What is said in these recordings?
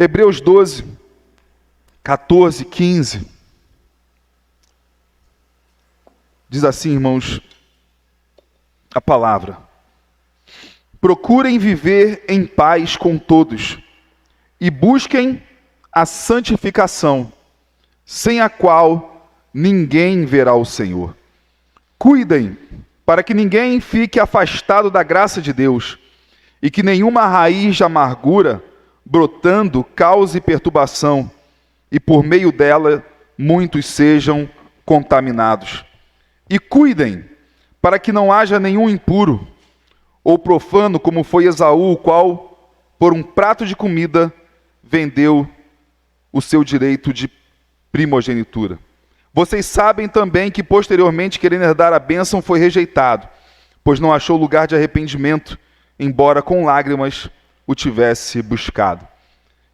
Hebreus 12, 14, 15. Diz assim, irmãos, a palavra: procurem viver em paz com todos e busquem a santificação, sem a qual ninguém verá o Senhor. Cuidem para que ninguém fique afastado da graça de Deus e que nenhuma raiz de amargura brotando cause perturbação e por meio dela muitos sejam contaminados. E cuidem para que não haja nenhum impuro ou profano como foi Esaú, o qual por um prato de comida vendeu o seu direito de primogenitura. Vocês sabem também que posteriormente, querendo herdar a bênção, foi rejeitado, pois não achou lugar de arrependimento, embora com lágrimas o tivesse buscado.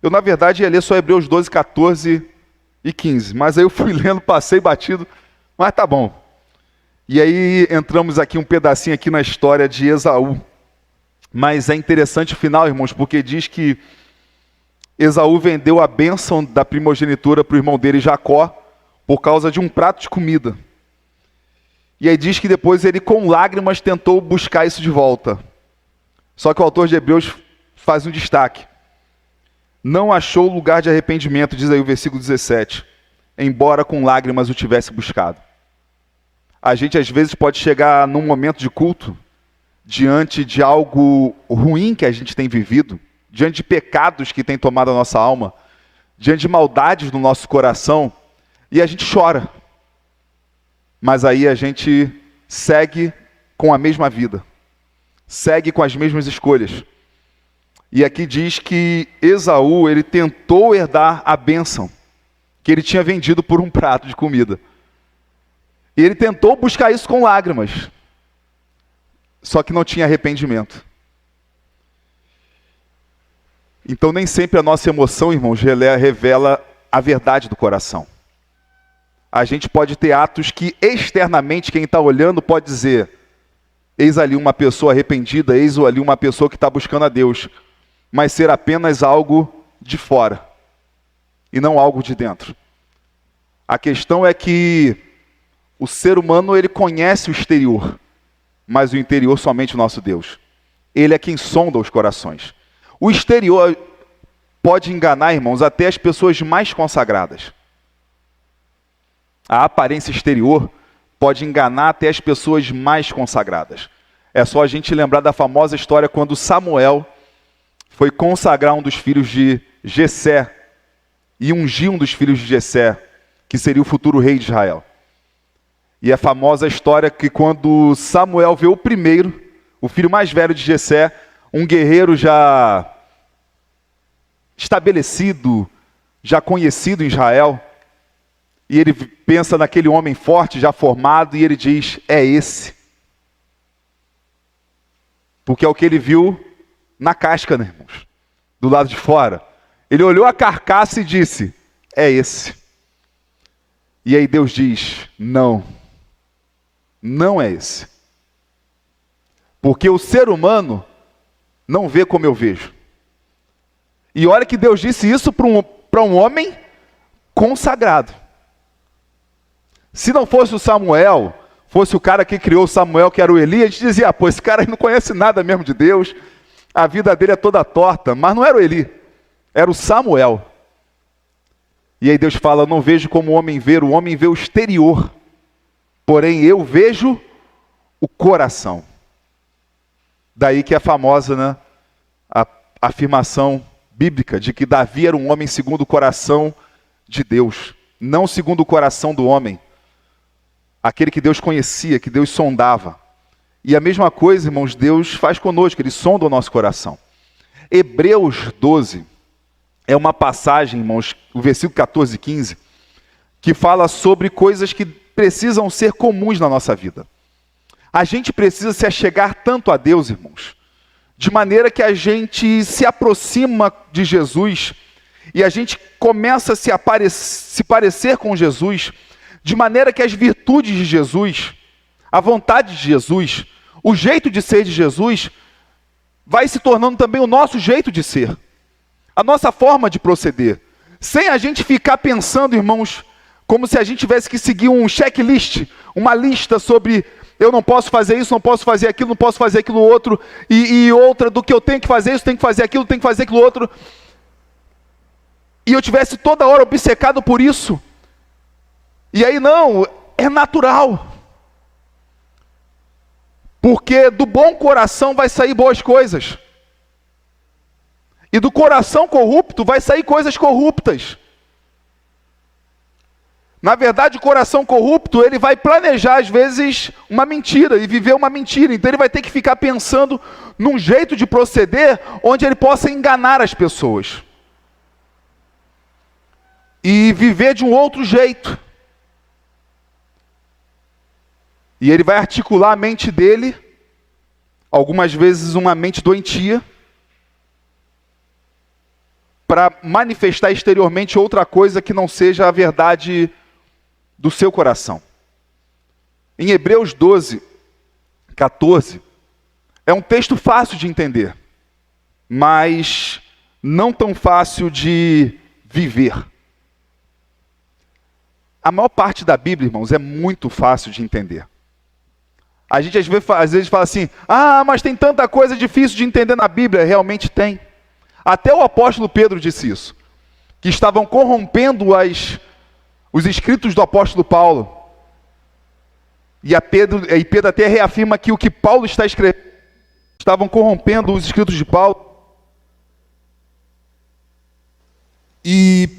Eu, na verdade, ia ler só Hebreus 12, 14 e 15, mas aí eu fui lendo, passei batido, mas tá bom. E aí entramos aqui um pedacinho aqui na história de Esaú. Mas é interessante o final, irmãos, porque diz que Esaú vendeu a bênção da primogenitura para o irmão dele, Jacó, por causa de um prato de comida. E aí diz que depois ele, com lágrimas, tentou buscar isso de volta. Só que o autor de Hebreus faz um destaque. Não achou lugar de arrependimento, diz aí o versículo 17, embora com lágrimas o tivesse buscado. A gente às vezes pode chegar num momento de culto, diante de algo ruim que a gente tem vivido, diante de pecados que tem tomado a nossa alma, diante de maldades no nosso coração, e a gente chora. Mas aí a gente segue com a mesma vida, segue com as mesmas escolhas. E aqui diz que Esaú, ele tentou herdar a bênção que ele tinha vendido por um prato de comida. E ele tentou buscar isso com lágrimas, só que não tinha arrependimento. Então nem sempre a nossa emoção, irmãos, revela a verdade do coração. A gente pode ter atos que externamente quem está olhando pode dizer: eis ali uma pessoa arrependida, eis ali uma pessoa que está buscando a Deus, mas ser apenas algo de fora e não algo de dentro. A questão é que o ser humano, ele conhece o exterior, mas o interior somente o nosso Deus. Ele é quem sonda os corações. O exterior pode enganar, irmãos, até as pessoas mais consagradas. A aparência exterior pode enganar até as pessoas mais consagradas. É só a gente lembrar da famosa história quando Samuel foi consagrar um dos filhos de Jessé e ungir um dos filhos de Jessé, que seria o futuro rei de Israel. E a famosa história que quando Samuel vê o primeiro, o filho mais velho de Jessé, um guerreiro já estabelecido, já conhecido em Israel, e ele pensa naquele homem forte, já formado, e ele diz: é esse. Porque é o que ele viu na casca, né, irmãos? Do lado de fora. Ele olhou a carcaça e disse: é esse. E aí Deus diz: não, não é esse. Porque o ser humano não vê como eu vejo. E olha que Deus disse isso para um homem consagrado. Se não fosse o Samuel, fosse o cara que criou o Samuel, que era o Eli, a gente dizia: pô, esse cara aí não conhece nada mesmo de Deus, a vida dele é toda torta. Mas não era o Eli, era o Samuel. E aí Deus fala: não vejo como o homem vê o exterior, porém eu vejo o coração. Daí que é famosa, né, a afirmação bíblica de que Davi era um homem segundo o coração de Deus, não segundo o coração do homem. Aquele que Deus conhecia, que Deus sondava. E a mesma coisa, irmãos, Deus faz conosco, Ele sonda o nosso coração. Hebreus 12 é uma passagem, irmãos, o versículo 14 e 15, que fala sobre coisas que precisam ser comuns na nossa vida. A gente precisa se achegar tanto a Deus, irmãos, de maneira que a gente se aproxima de Jesus e a gente começa a se parecer com Jesus, de maneira que as virtudes de Jesus, a vontade de Jesus, o jeito de ser de Jesus, vai se tornando também o nosso jeito de ser. a nossa forma de proceder, sem a gente ficar pensando, irmãos, como se a gente tivesse que seguir um checklist, uma lista sobre eu não posso fazer isso, não posso fazer aquilo, não posso fazer aquilo outro, e outra do que eu tenho que fazer isso, tenho que fazer aquilo, tenho que fazer aquilo outro, e eu tivesse toda hora obcecado por isso. E aí não, é natural. Porque do bom coração vai sair boas coisas. E do coração corrupto vai sair coisas corruptas. Na verdade, o coração corrupto, ele vai planejar às vezes uma mentira e viver uma mentira. Então ele vai ter que ficar pensando num jeito de proceder onde ele possa enganar as pessoas. E viver de um outro jeito. E ele vai articular a mente dele, algumas vezes uma mente doentia, para manifestar exteriormente outra coisa que não seja a verdade do seu coração. Em Hebreus 12, 14, é um texto fácil de entender, mas não tão fácil de viver. A maior parte da Bíblia, irmãos, é muito fácil de entender. A gente às vezes fala assim, mas tem tanta coisa difícil de entender na Bíblia. Realmente tem. Até o apóstolo Pedro disse isso, que estavam corrompendo os escritos do apóstolo Paulo. E Pedro até reafirma que o que Paulo está escrevendo, estavam corrompendo os escritos de Paulo. E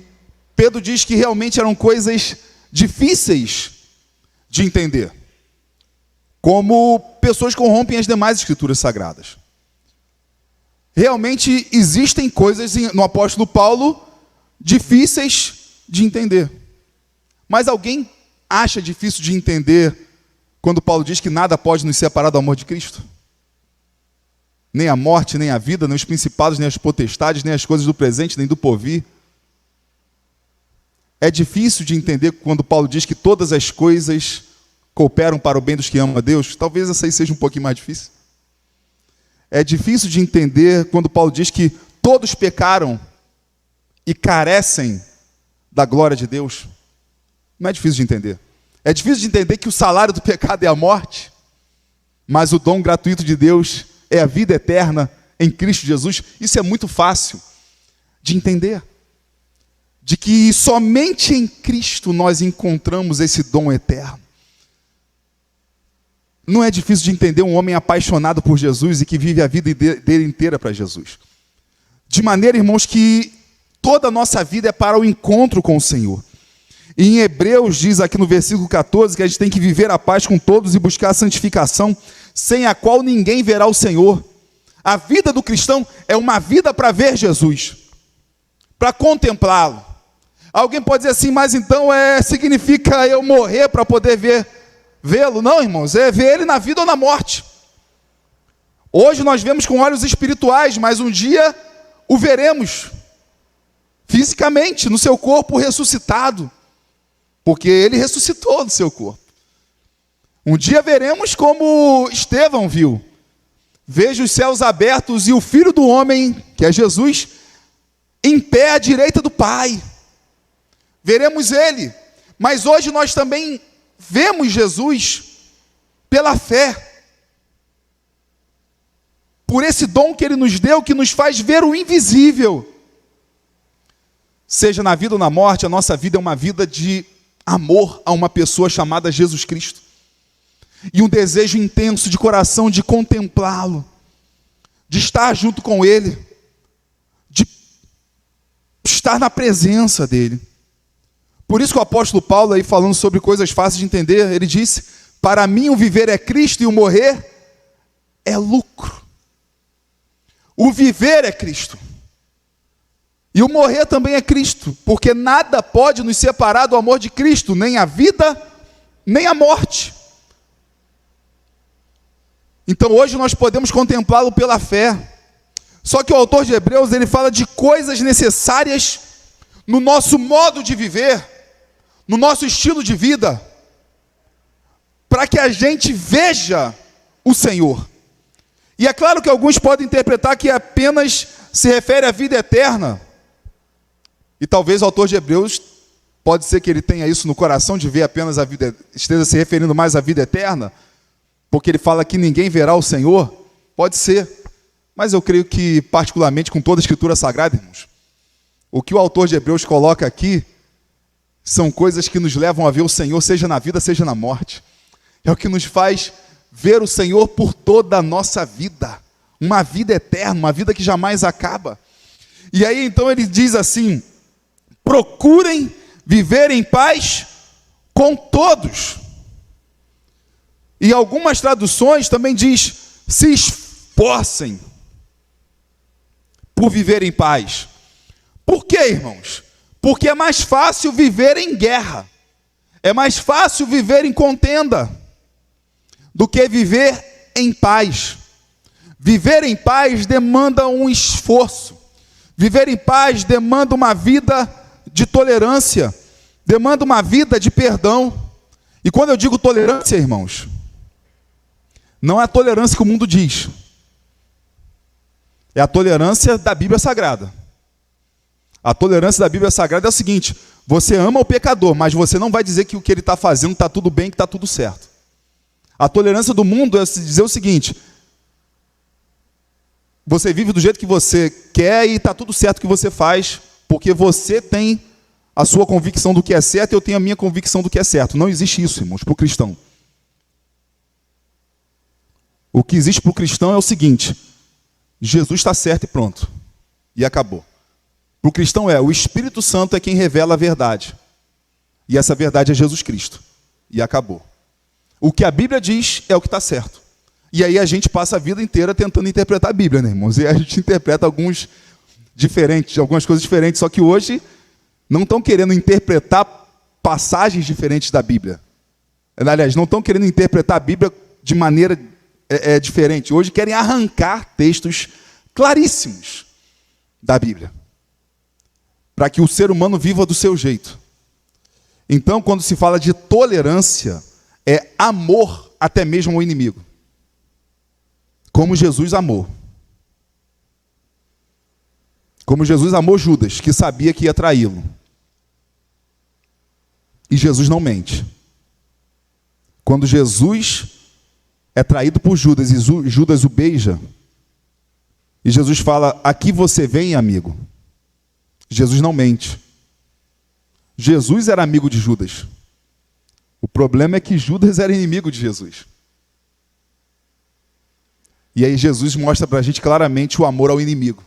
Pedro diz que realmente eram coisas difíceis de entender. Como pessoas corrompem as demais escrituras sagradas. Realmente existem coisas no apóstolo Paulo difíceis de entender. Mas alguém acha difícil de entender quando Paulo diz que nada pode nos separar do amor de Cristo? Nem a morte, nem a vida, nem os principados, nem as potestades, nem as coisas do presente, nem do porvir. É difícil de entender quando Paulo diz que todas as coisas cooperam para o bem dos que amam a Deus. Talvez essa aí seja um pouquinho mais difícil. É difícil de entender quando Paulo diz que todos pecaram e carecem da glória de Deus. Não é difícil de entender. É difícil de entender que o salário do pecado é a morte, mas o dom gratuito de Deus é a vida eterna em Cristo Jesus. Isso é muito fácil de entender. De que somente em Cristo nós encontramos esse dom eterno. Não é difícil de entender um homem apaixonado por Jesus e que vive a vida dele inteira para Jesus. De maneira, irmãos, que toda a nossa vida é para o encontro com o Senhor. E em Hebreus diz aqui no versículo 14 que a gente tem que viver a paz com todos e buscar a santificação, sem a qual ninguém verá o Senhor. A vida do cristão é uma vida para ver Jesus, para contemplá-lo. Alguém pode dizer assim, mas então significa eu morrer para poder vê-lo? Não, irmãos, é ver ele na vida ou na morte. Hoje nós vemos com olhos espirituais, mas um dia o veremos fisicamente, no seu corpo ressuscitado, porque ele ressuscitou no seu corpo. Um dia veremos como Estevão viu. Veja os céus abertos e o Filho do Homem, que é Jesus, em pé à direita do Pai. Veremos ele, mas hoje nós também vemos Jesus pela fé, por esse dom que ele nos deu, que nos faz ver o invisível. Seja na vida ou na morte, a nossa vida é uma vida de amor a uma pessoa chamada Jesus Cristo, e um desejo intenso de coração de contemplá-lo, de estar junto com ele, de estar na presença dele. Por isso que o apóstolo Paulo, aí falando sobre coisas fáceis de entender, ele disse, para mim o viver é Cristo e o morrer é lucro. O viver é Cristo. E o morrer também é Cristo, porque nada pode nos separar do amor de Cristo, nem a vida, nem a morte. Então hoje nós podemos contemplá-lo pela fé. Só que o autor de Hebreus, ele fala de coisas necessárias no nosso modo de viver, no nosso estilo de vida, para que a gente veja o Senhor. E é claro que alguns podem interpretar que apenas se refere à vida eterna, E talvez o autor de Hebreus, pode ser que ele tenha isso no coração, de ver apenas a vida, esteja se referindo mais à vida eterna, porque ele fala que ninguém verá o Senhor. Pode ser. Mas eu creio que, particularmente, com toda a Escritura Sagrada, irmãos, o que o autor de Hebreus coloca aqui são coisas que nos levam a ver o Senhor, seja na vida, seja na morte. É o que nos faz ver o Senhor por toda a nossa vida. Uma vida eterna, uma vida que jamais acaba. E aí, então, ele diz assim: procurem viver em paz com todos. E algumas traduções também diz: se esforcem por viver em paz. Por quê, irmãos? Porque é mais fácil viver em guerra, é mais fácil viver em contenda, do que viver em paz. Viver em paz demanda um esforço, viver em paz demanda uma vida de tolerância, demanda uma vida de perdão. E quando eu digo tolerância, irmãos, não é a tolerância que o mundo diz, é a tolerância da Bíblia Sagrada. A tolerância da Bíblia Sagrada é o seguinte: você ama o pecador, mas você não vai dizer que o que ele está fazendo está tudo bem, que está tudo certo. A tolerância do mundo é dizer o seguinte: você vive do jeito que você quer e está tudo certo o que você faz, porque você tem a sua convicção do que é certo e eu tenho a minha convicção do que é certo. Não existe isso, irmãos, para o cristão. O que existe para o cristão é o seguinte: Jesus está certo e pronto. E acabou. Para o cristão o Espírito Santo é quem revela a verdade. E essa verdade é Jesus Cristo. E acabou. O que a Bíblia diz é o que está certo. E aí a gente passa a vida inteira tentando interpretar a Bíblia, né, irmãos? E a gente interpreta algumas coisas diferentes. Só que hoje não estão querendo interpretar passagens diferentes da Bíblia. Aliás, não estão querendo interpretar a Bíblia de maneira diferente. Hoje querem arrancar textos claríssimos da Bíblia, para que o ser humano viva do seu jeito. Então, quando se fala de tolerância, é amor até mesmo ao inimigo. Como Jesus amou. Como Jesus amou Judas, que sabia que ia traí-lo. E Jesus não mente. Quando Jesus é traído por Judas e Judas o beija, e Jesus fala: aqui você vem, amigo. Jesus não mente. Jesus era amigo de Judas. O problema é que Judas era inimigo de Jesus. E aí Jesus mostra para a gente claramente o amor ao inimigo.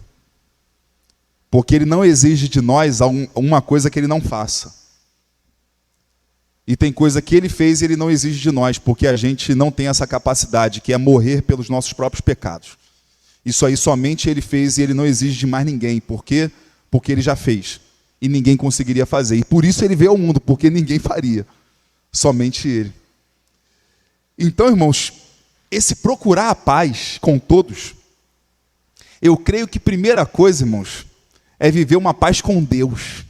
Porque ele não exige de nós uma coisa que ele não faça. E tem coisa que ele fez e ele não exige de nós, porque a gente não tem essa capacidade, que é morrer pelos nossos próprios pecados. Isso aí somente ele fez e ele não exige de mais ninguém. Por quê? Porque ele já fez. E ninguém conseguiria fazer. E por isso ele veio ao mundo, porque ninguém faria. Somente ele. Então, irmãos, esse procurar a paz com todos, eu creio que primeira coisa, irmãos, é viver uma paz com Deus.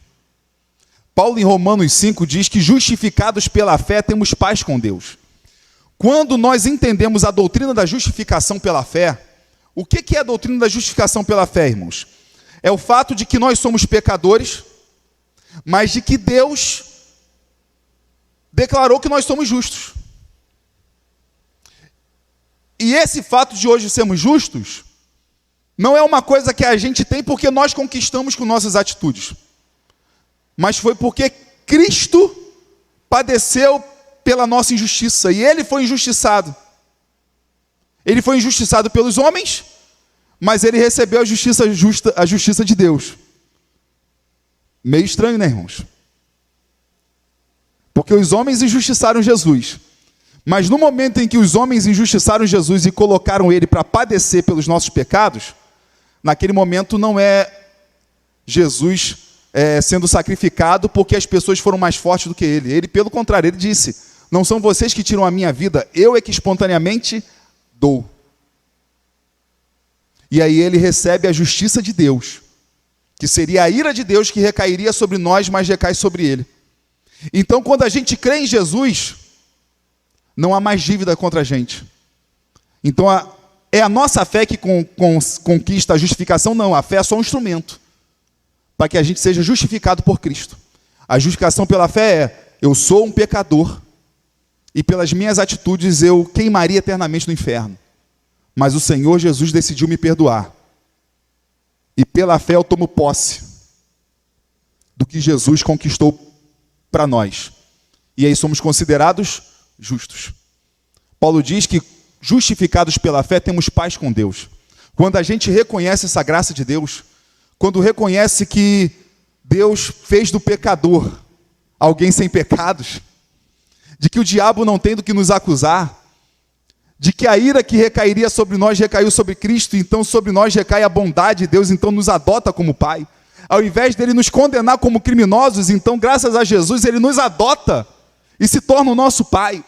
Paulo em Romanos 5 diz que justificados pela fé temos paz com Deus. Quando nós entendemos a doutrina da justificação pela fé, o que é a doutrina da justificação pela fé, irmãos? É o fato de que nós somos pecadores, mas de que Deus declarou que nós somos justos. E esse fato de hoje sermos justos não é uma coisa que a gente tem porque nós conquistamos com nossas atitudes, mas foi porque Cristo padeceu pela nossa injustiça, e Ele foi injustiçado. Ele foi injustiçado pelos homens, mas Ele recebeu a justiça de Deus. Meio estranho, né, irmãos? Porque os homens injustiçaram Jesus, mas no momento em que os homens injustiçaram Jesus e colocaram Ele para padecer pelos nossos pecados, naquele momento não é Jesus sendo sacrificado porque as pessoas foram mais fortes do que Ele. Ele, pelo contrário, Ele disse: não são vocês que tiram a minha vida, eu é que espontaneamente dou. E aí Ele recebe a justiça de Deus, que seria a ira de Deus que recairia sobre nós, mas recai sobre Ele. Então, quando a gente crê em Jesus, não há mais dívida contra a gente. Então, é a nossa fé que conquista a justificação? Não, a fé é só um instrumento para que a gente seja justificado por Cristo. A justificação pela fé é: eu sou um pecador e pelas minhas atitudes eu queimaria eternamente no inferno. Mas o Senhor Jesus decidiu me perdoar. E pela fé eu tomo posse do que Jesus conquistou para nós. E aí somos considerados justos. Paulo diz que justificados pela fé temos paz com Deus. Quando a gente reconhece essa graça de Deus, quando reconhece que Deus fez do pecador alguém sem pecados, de que o diabo não tem do que nos acusar, de que a ira que recairia sobre nós recaiu sobre Cristo, então sobre nós recai a bondade de Deus, então nos adota como Pai. Ao invés dele nos condenar como criminosos, então graças a Jesus ele nos adota e se torna o nosso Pai.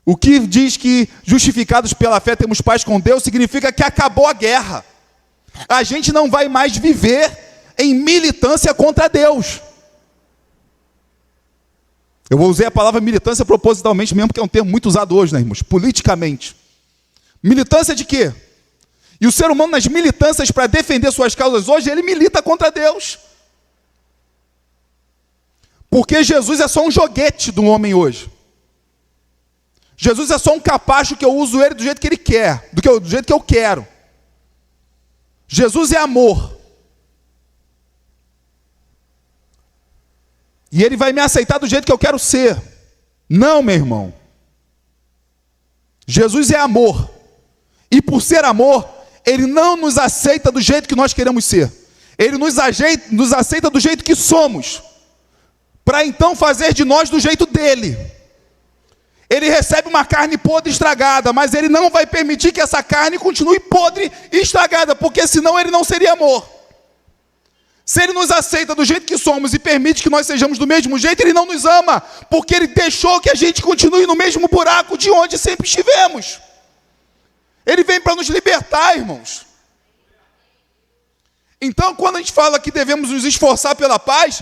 O que diz que justificados pela fé temos paz com Deus significa que acabou a guerra. A gente não vai mais viver em militância contra Deus. Eu vou usar a palavra militância propositalmente mesmo, porque é um termo muito usado hoje, né, irmãos? Politicamente. Militância de quê? E o ser humano nas militâncias para defender suas causas hoje, ele milita contra Deus. Porque Jesus é só um joguete do homem hoje. Jesus é só um capacho que eu uso ele do jeito que ele quer, do jeito que eu quero. Jesus é amor. E ele vai me aceitar do jeito que eu quero ser. Não, meu irmão. Jesus é amor. E por ser amor, ele não nos aceita do jeito que nós queremos ser. Ele nos aceita do jeito que somos. Para então fazer de nós do jeito dele. Ele recebe uma carne podre e estragada, mas ele não vai permitir que essa carne continue podre e estragada, porque senão ele não seria amor. Se ele nos aceita do jeito que somos e permite que nós sejamos do mesmo jeito, ele não nos ama, porque ele deixou que a gente continue no mesmo buraco de onde sempre estivemos. Ele vem para nos libertar, irmãos. Então, quando a gente fala que devemos nos esforçar pela paz,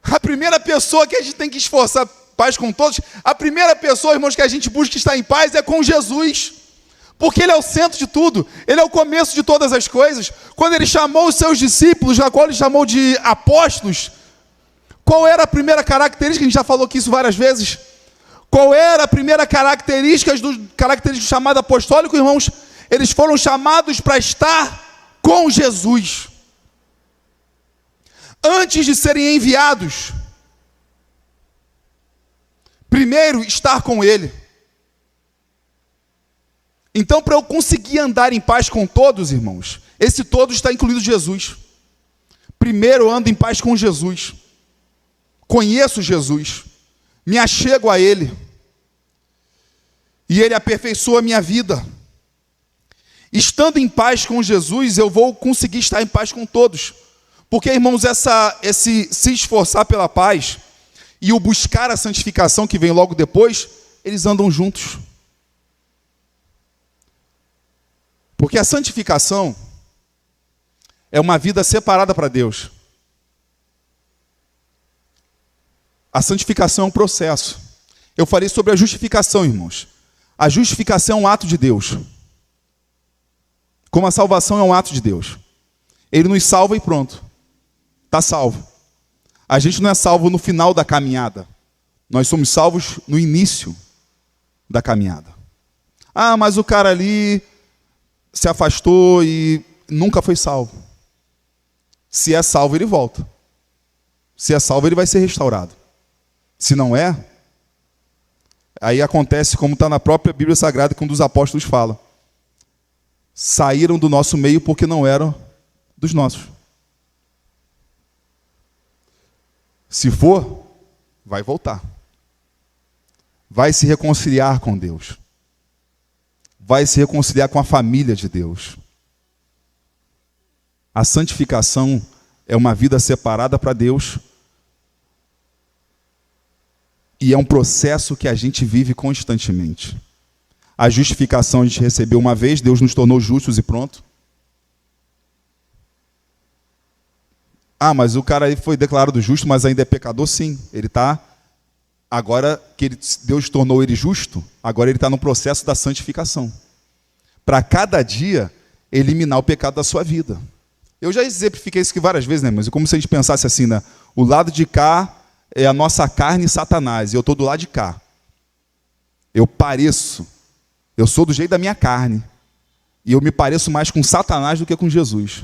a primeira pessoa que a gente tem que esforçar paz com todos, a primeira pessoa, irmãos, que a gente busca estar em paz é com Jesus. Porque ele é o centro de tudo, ele é o começo de todas as coisas. Quando ele chamou os seus discípulos, na qual ele chamou de apóstolos, qual era a primeira característica? A gente já falou aqui isso várias vezes. Qual era a primeira característica do chamado apostólico, irmãos? Eles foram chamados para estar com Jesus. Antes de serem enviados, primeiro estar com ele. Então, para eu conseguir andar em paz com todos, irmãos, esse todos está incluído Jesus. Primeiro eu ando em paz com Jesus. Conheço Jesus. Me achego a Ele. E Ele aperfeiçoa a minha vida. Estando em paz com Jesus, eu vou conseguir estar em paz com todos. Porque, irmãos, esse se esforçar pela paz e o buscar a santificação que vem logo depois, eles andam juntos. Porque a santificação é uma vida separada para Deus. A santificação é um processo. Eu falei sobre a justificação, irmãos. A justificação é um ato de Deus. Como a salvação é um ato de Deus. Ele nos salva e pronto. Está salvo. A gente não é salvo no final da caminhada. Nós somos salvos no início da caminhada. Ah, mas o cara ali se afastou e nunca foi salvo. Se é salvo, ele volta. Se é salvo, ele vai ser restaurado. Se não é, aí acontece como está na própria Bíblia Sagrada, que um dos apóstolos fala. Saíram do nosso meio porque não eram dos nossos. Se for, vai voltar. Vai se reconciliar com Deus. Vai se reconciliar com a família de Deus. A santificação é uma vida separada para Deus e é um processo que a gente vive constantemente. A justificação a gente recebeu uma vez, Deus nos tornou justos e pronto. Ah, mas o cara aí foi declarado justo, mas ainda é pecador? Sim, ele está... Agora que Deus tornou ele justo, agora ele está no processo da santificação. Para cada dia, eliminar o pecado da sua vida. Eu já exemplifiquei isso aqui várias vezes, né, irmãos? É como se a gente pensasse assim, né? O lado de cá é a nossa carne e Satanás, e eu estou do lado de cá. Eu sou do jeito da minha carne, e eu me pareço mais com Satanás do que com Jesus.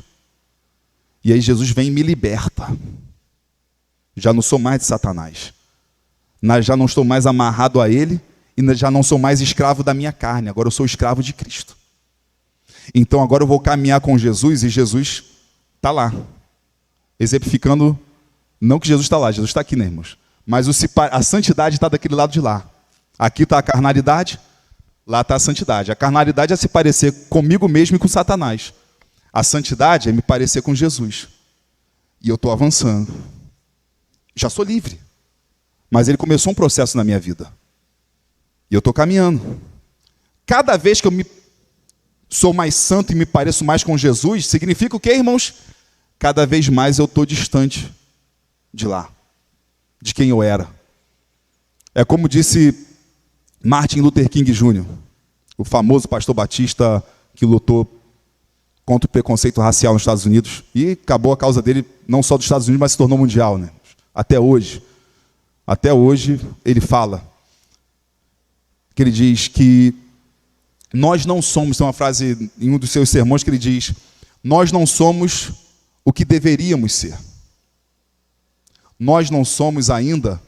E aí Jesus vem e me liberta. Já não sou mais de Satanás. Já não estou mais amarrado a ele, e já não sou mais escravo da minha carne, agora eu sou escravo de Cristo. Então agora eu vou caminhar com Jesus, e Jesus está lá. Exemplificando, não que Jesus está lá, Jesus está aqui, né, irmãos? Mas a santidade está daquele lado de lá. Aqui está a carnalidade, lá está a santidade. A carnalidade é se parecer comigo mesmo e com Satanás. A santidade é me parecer com Jesus. E eu estou avançando. Já sou livre. Mas ele começou um processo na minha vida. E eu estou caminhando. Cada vez que eu sou mais santo e me pareço mais com Jesus, significa o quê, irmãos? Cada vez mais eu estou distante de lá, de quem eu era. É como disse Martin Luther King Jr., o famoso pastor batista que lutou contra o preconceito racial nos Estados Unidos, e acabou a causa dele não só dos Estados Unidos, mas se tornou mundial, né? Até hoje ele fala, que ele diz que nós não somos, tem uma frase em um dos seus sermões que ele diz, nós não somos o que deveríamos ser. Nós não somos ainda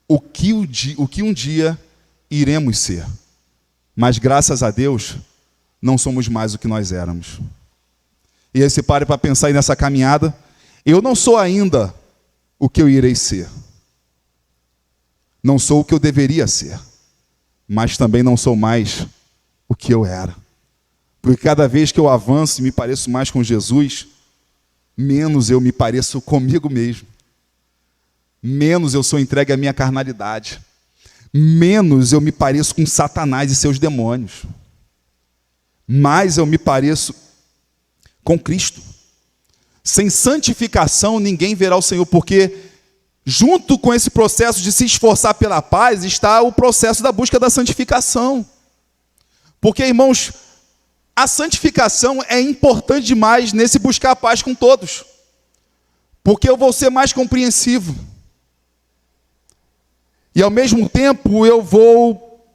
o que um dia iremos ser. Mas graças a Deus, não somos mais o que nós éramos. E aí você para para pensar aí nessa caminhada, eu não sou ainda o que eu irei ser. Não sou o que eu deveria ser. Mas também não sou mais o que eu era. Porque cada vez que eu avanço e me pareço mais com Jesus, menos eu me pareço comigo mesmo. Menos eu sou entregue à minha carnalidade. Menos eu me pareço com Satanás e seus demônios. Mais eu me pareço com Cristo. Sem santificação ninguém verá o Senhor, porque junto com esse processo de se esforçar pela paz está o processo da busca da santificação. Porque, irmãos, a santificação é importante demais nesse buscar a paz com todos. Porque eu vou ser mais compreensivo. E ao mesmo tempo eu vou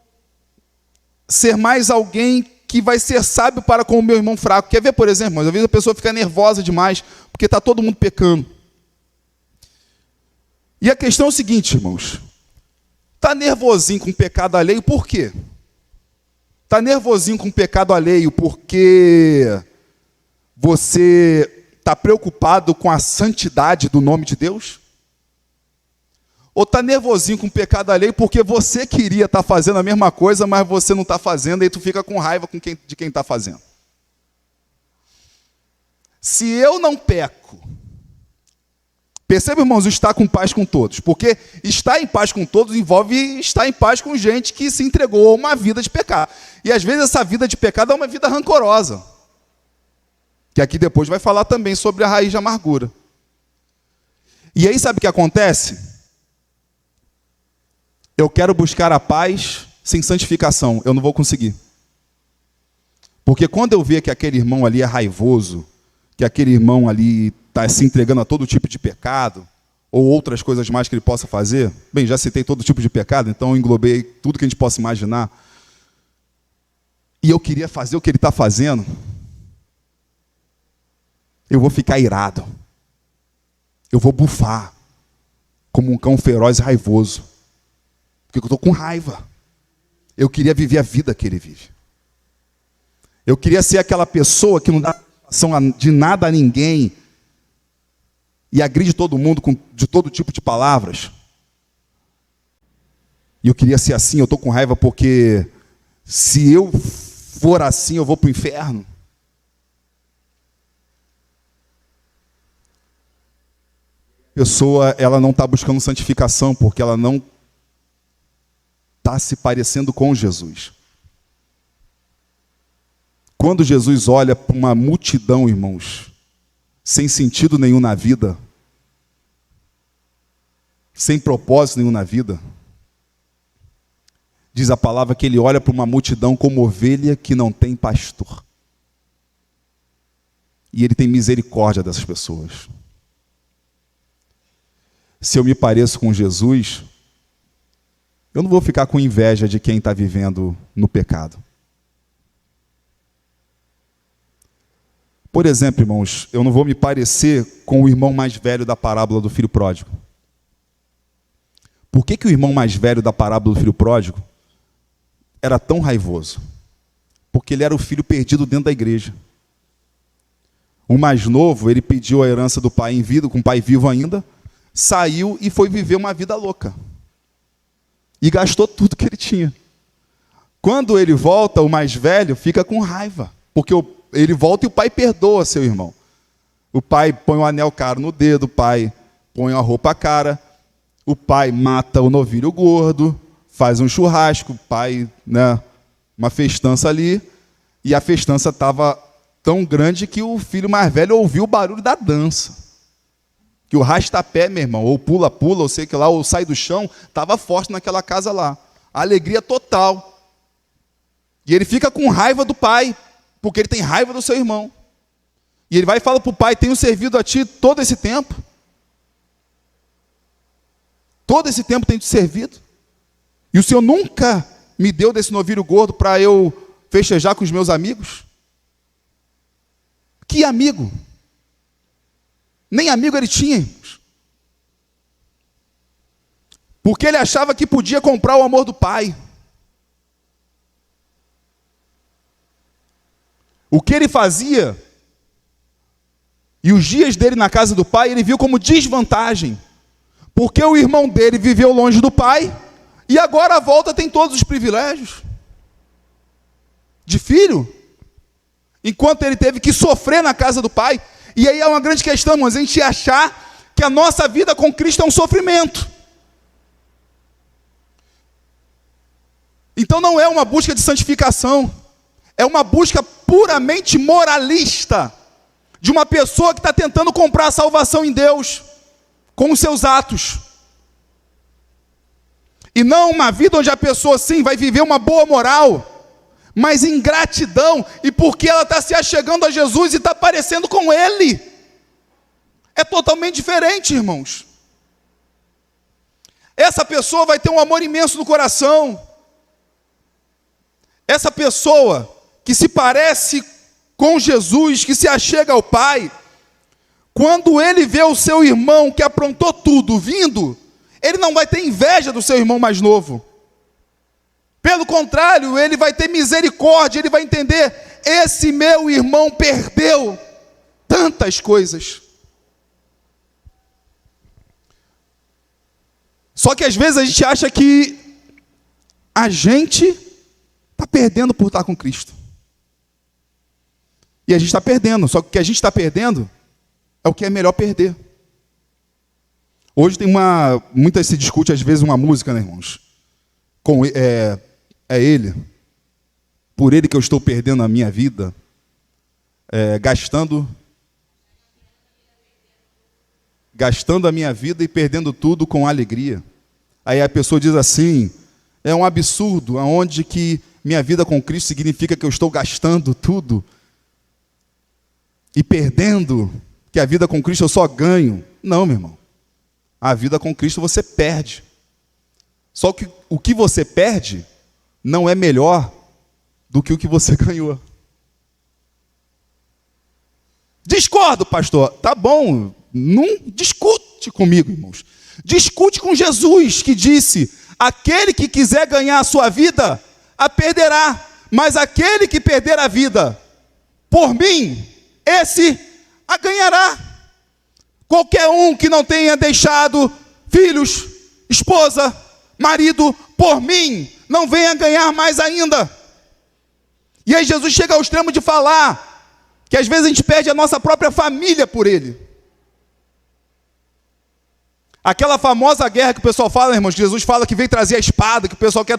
ser mais alguém que vai ser sábio para com o meu irmão fraco. Quer ver, por exemplo, às vezes a pessoa fica nervosa demais, porque está todo mundo pecando. E a questão é o seguinte, irmãos. Está nervosinho com o pecado alheio, por quê? Está nervosinho com o pecado alheio porque você está preocupado com a santidade do nome de Deus? Ou está nervosinho com o pecado alheio porque você queria estar fazendo a mesma coisa, mas você não está fazendo, e tu fica com raiva de quem está fazendo? Se eu não peco, perceba, irmãos, estar com paz com todos, porque estar em paz com todos envolve estar em paz com gente que se entregou a uma vida de pecado. E às vezes essa vida de pecado é uma vida rancorosa, que aqui depois vai falar também sobre a raiz de amargura. E aí sabe o que acontece? Eu quero buscar a paz sem santificação, eu não vou conseguir. Porque quando eu ver que aquele irmão ali é raivoso, que aquele irmão ali está se entregando a todo tipo de pecado, ou outras coisas mais que ele possa fazer, bem, já citei todo tipo de pecado, então eu englobei tudo que a gente possa imaginar, e eu queria fazer o que ele está fazendo, eu vou ficar irado, eu vou bufar, como um cão feroz e raivoso, porque eu estou com raiva. Eu queria viver a vida que ele vive. Eu queria ser aquela pessoa que não dá satisfação de nada a ninguém e agride todo mundo de todo tipo de palavras. E eu queria ser assim, eu estou com raiva porque se eu for assim, eu vou para o inferno. A pessoa, ela não está buscando santificação porque ela não está se parecendo com Jesus. Quando Jesus olha para uma multidão, irmãos, sem sentido nenhum na vida, sem propósito nenhum na vida, diz a palavra que ele olha para uma multidão como ovelha que não tem pastor. e ele tem misericórdia dessas pessoas. Se eu me pareço com Jesus, eu não vou ficar com inveja de quem está vivendo no pecado. Por exemplo, irmãos, eu não vou me parecer com o irmão mais velho da parábola do filho pródigo. Por que o irmão mais velho da parábola do filho pródigo era tão raivoso? Porque ele era o filho perdido dentro da igreja. O mais novo, ele pediu a herança do pai em vida, com o pai vivo ainda, saiu e foi viver uma vida louca. E gastou tudo que ele tinha. Quando ele volta, o mais velho fica com raiva, porque ele volta e o pai perdoa seu irmão. O pai põe um anel caro no dedo, o pai põe uma roupa cara, o pai mata o novilho gordo, faz um churrasco, o pai, uma festança ali, e a festança estava tão grande que o filho mais velho ouviu o barulho da dança. Que o rastapé, meu irmão, ou pula-pula, ou sei que lá, ou sai do chão, estava forte naquela casa lá. Alegria total. E ele fica com raiva do pai, porque ele tem raiva do seu irmão. E ele vai e fala para o pai: tenho servido a ti todo esse tempo. Todo esse tempo tenho te servido. E o Senhor nunca me deu desse novilho gordo para eu festejar com os meus amigos? Que amigo? Nem amigo ele tinha, irmãos. Porque ele achava que podia comprar o amor do pai. O que ele fazia, e os dias dele na casa do pai, ele viu como desvantagem. Porque o irmão dele viveu longe do pai, e agora à volta tem todos os privilégios de filho, enquanto ele teve que sofrer na casa do pai. E aí é uma grande questão, mas a gente achar que a nossa vida com Cristo é um sofrimento. Então não é uma busca de santificação, é uma busca puramente moralista, de uma pessoa que está tentando comprar a salvação em Deus, com os seus atos. E não uma vida onde a pessoa sim vai viver uma boa moral, mas em gratidão, e porque ela está se achegando a Jesus e está parecendo com Ele. É totalmente diferente, irmãos. Essa pessoa vai ter um amor imenso no coração. Essa pessoa que se parece com Jesus, que se achega ao Pai, quando ele vê o seu irmão que aprontou tudo vindo, ele não vai ter inveja do seu irmão mais novo. Pelo contrário, ele vai ter misericórdia, ele vai entender: esse meu irmão perdeu tantas coisas. Só que às vezes a gente acha que a gente está perdendo por estar com Cristo. E a gente está perdendo, só que o que a gente está perdendo é o que é melhor perder. Hoje tem muita se discute às vezes uma música, né, irmãos? É Ele, por Ele que eu estou perdendo a minha vida, gastando a minha vida e perdendo tudo com alegria. Aí a pessoa diz assim: é um absurdo, aonde que minha vida com Cristo significa que eu estou gastando tudo e perdendo, que a vida com Cristo eu só ganho. Não, meu irmão. A vida com Cristo você perde. Só que o que você perde não é melhor do que o que você ganhou. Discordo, pastor. Tá bom, não discute comigo, irmãos. Discute com Jesus, que disse: aquele que quiser ganhar a sua vida, a perderá. Mas aquele que perder a vida por mim, esse a ganhará. Qualquer um que não tenha deixado filhos, esposa, marido, por mim, não venha ganhar mais ainda. E aí Jesus chega ao extremo de falar que às vezes a gente perde a nossa própria família por Ele. Aquela famosa guerra que o pessoal fala, irmãos, que Jesus fala que veio trazer a espada, que o pessoal quer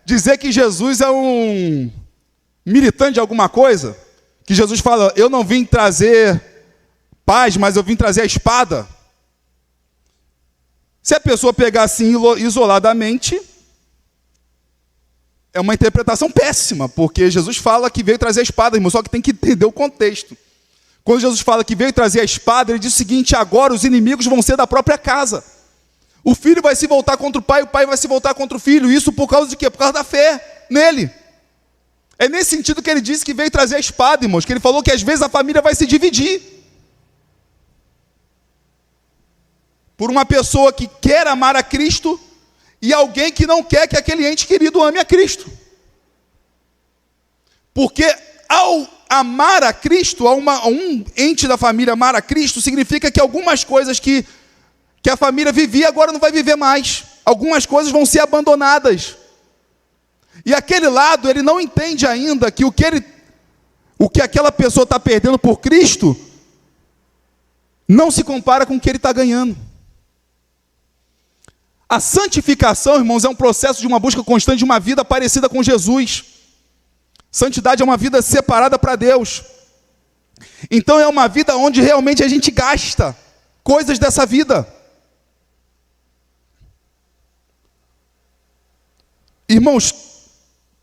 dizer que Jesus é um militante de alguma coisa, que Jesus fala: eu não vim trazer paz, mas eu vim trazer a espada. Se a pessoa pegar assim isoladamente, é uma interpretação péssima, porque Jesus fala que veio trazer a espada, irmão, só que tem que entender o contexto. Quando Jesus fala que veio trazer a espada, ele diz o seguinte: agora os inimigos vão ser da própria casa. O filho vai se voltar contra o pai vai se voltar contra o filho. Isso por causa de quê? Por causa da fé nele. É nesse sentido que ele disse que veio trazer a espada, irmãos, que ele falou que às vezes a família vai se dividir. Por uma pessoa que quer amar a Cristo e alguém que não quer que aquele ente querido ame a Cristo. Porque ao amar a Cristo, a um ente da família amar a Cristo, significa que algumas coisas que a família vivia agora não vai viver mais. Algumas coisas vão ser abandonadas. E aquele lado, ele não entende ainda que o que aquela pessoa está perdendo por Cristo não se compara com o que ele está ganhando. A santificação, irmãos, é um processo de uma busca constante de uma vida parecida com Jesus. Santidade é uma vida separada para Deus. Então é uma vida onde realmente a gente gasta coisas dessa vida. Irmãos,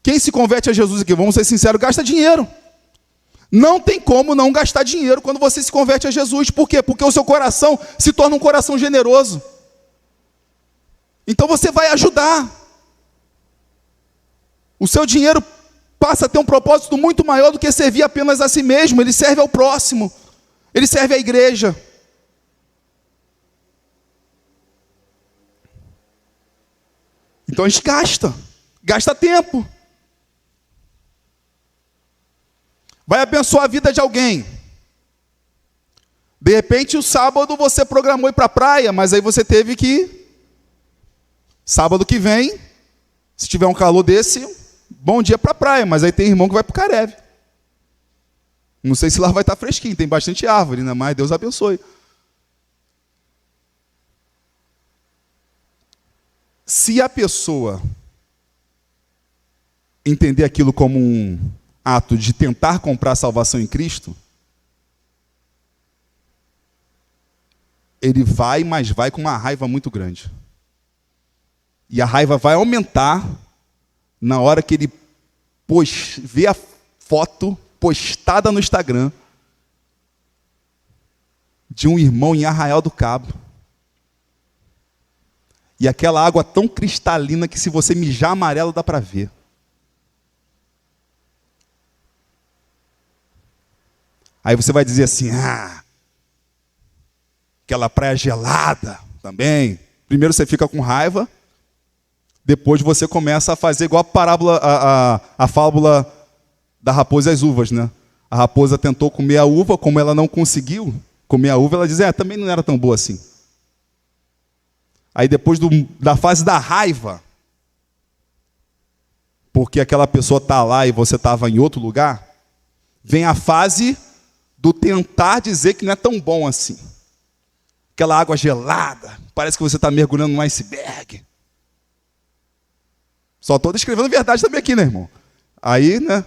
quem se converte a Jesus aqui, vamos ser sinceros, gasta dinheiro. Não tem como não gastar dinheiro quando você se converte a Jesus. Por quê? Porque o seu coração se torna um coração generoso. Então você vai ajudar. O seu dinheiro passa a ter um propósito muito maior do que servir apenas a si mesmo. Ele serve ao próximo. Ele serve à igreja. Então a gente gasta tempo. Vai abençoar a vida de alguém. De repente, o sábado você programou ir para a praia, mas aí você teve que ir. Sábado que vem, se tiver um calor desse, bom dia para a praia, mas aí tem irmão que vai para o Careve. Não sei se lá vai estar fresquinho, tem bastante árvore, né? Mas Deus abençoe. Se a pessoa entender aquilo como um ato de tentar comprar a salvação em Cristo, ele vai, mas vai com uma raiva muito grande. E a raiva vai aumentar na hora que ele vê a foto postada no Instagram de um irmão em Arraial do Cabo. E aquela água tão cristalina que se você mijar amarelo dá para ver. Aí você vai dizer assim: aquela praia gelada também. Primeiro você fica com raiva, depois você começa a fazer igual a parábola, a fábula da raposa e as uvas, né? A raposa tentou comer a uva, como ela não conseguiu comer a uva, ela diz: também não era tão boa assim. Aí depois da fase da raiva, porque aquela pessoa está lá e você estava em outro lugar, vem a fase do tentar dizer que não é tão bom assim. Aquela água gelada, parece que você está mergulhando num iceberg. Só estou descrevendo verdade também aqui, né, irmão? Aí, né?